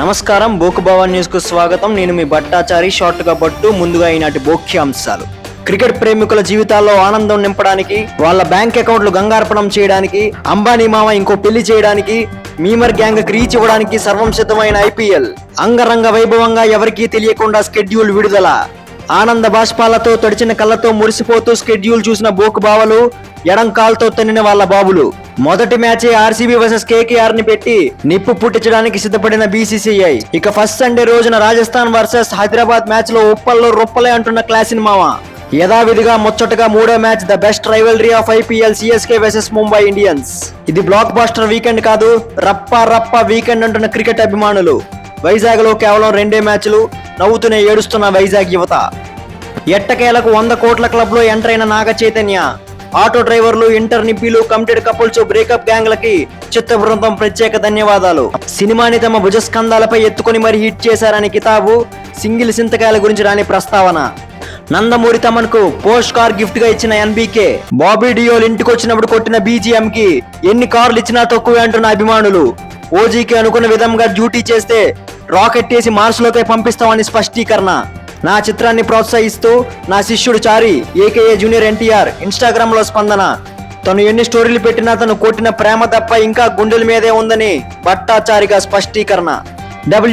నమస్కారం, బోకు భవన్ న్యూస్ కు స్వాగతం. నేను మీ భట్టాచారి. షార్ట్ గా బట్టు ముందుగా ఈనాటి ముఖ్యాంశాలు. క్రికెట్ ప్రేమికుల జీవితాల్లో ఆనందం నింపడానికి, వాళ్ళ బ్యాంక్ అకౌంట్లు గంగార్పణం చేయడానికి, అంబానీ మామ ఇంకో పెళ్లి చేయడానికి, మీమర్ గ్యాంగ్ కి రీచ్ ఇవ్వడానికి సర్వం సిద్ధమైన ఐపీఎల్ అంగరంగ వైభవంగా ఎవరికీ తెలియకుండా స్కెడ్యూల్ విడుదల. ఆనంద బాష్పాలతో తడిచిన కళ్ళతో మురిసిపోతూ స్కెడ్యూల్ చూసిన బోకు బావలు, ఎడం కాల్తో తన్నిన వాళ్ళ బాబులు. మొదటి మ్యాచ్ ఆర్సీబీ వర్సెస్ కేకేఆర్ ని పెట్టి నిప్పు పుట్టించడానికి సిద్ధపడిన బీసీసీఐ. ఇక ఫస్ట్ సండే రోజున రాజస్థాన్ వర్సెస్ హైదరాబాద్ మ్యాచ్ లో ఉప్పల్లో రొప్పలే అంటున్న క్లాసిన్ మామ. యథావిధిగా ముచ్చటగా మూడో match the best rivalry of IPL CSK versus Mumbai Indians. ఇది బ్లాక్ బాస్టర్ వీకెండ్ కాదు, రప్ప వీకెండ్ అంటున్న క్రికెట్ అభిమానులు. వైజాగ్ లో కేవలం 2 మ్యాచ్లు, నవ్వుతూనే ఏడుస్తున్న వైజాగ్ యువత. ఎట్టకేలకు 100 కోట్ల క్లబ్ లో ఎంటర్ అయిన నాగ చైతన్య. ఆటో డ్రైవర్లు, ఇంటర్ నిప్పీలు, కమిటెడ్ కపుల్స్, బ్రేకప్ గ్యాంగ్లకి చిత్త బృందం ప్రత్యేక ధన్యవాదాలు. సినిమాని తమ భుజస్కంధాలపై ఎత్తుకొని మరి హిట్ చేశారని కితాబు. సింగిల్ సింతకాయల గురించి రాని ప్రస్తావన. నందమూరి తమన్కు పోస్ట్ కార్ గిఫ్ట్ గా ఇచ్చిన ఎన్బీకే. బాబీ డియోల్ ఇంటికొచ్చినప్పుడు కొట్టిన బీజిఎం కి ఎన్ని కార్లు ఇచ్చినా తక్కువే అంటున్న అభిమానులు. ఓజీకి అనుకున్న విధంగా డ్యూటీ చేస్తే రాకెట్ వేసి మార్స్ లోకే పంపిస్తామని స్పష్టీకరణ. నా చిత్రాన్ని ప్రోత్సహిస్తూ నా శిష్యుడు చారి ఏకేఏ జూనియర్ ఎన్టీఆర్ ఇన్స్టాగ్రామ్ లో స్పందన. తను ఎన్ని స్టోరీలు పెట్టినా తను కొట్టిన ప్రేమ తప్ప ఇంకా గుండెల మీదే ఉందని భట్టాచారిగా స్పష్టీకరణ.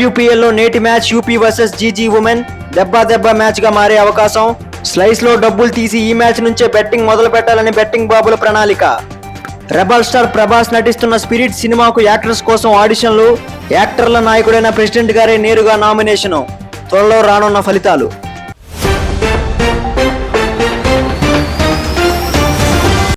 WPL లో నేటి match UP versus GG women దెబ్బ మ్యాచ్ గా మారే అవకాశం. స్లైస్ లో డబ్బులు తీసి ఈ మ్యాచ్ నుంచే బెట్టింగ్ మొదలు పెట్టాలని బెట్టింగ్ బాబుల ప్రణాళిక. రెబల్ స్టార్ ప్రభాస్ నటిస్తున్న స్పిరిట్ సినిమాకు యాక్టర్స్ కోసం ఆడిషన్లు. యాక్టర్ల నాయకుడైన ప్రెసిడెంట్ గారే నేరుగా నామినేషను. త్వరలో రానున్న ఫలితాలు.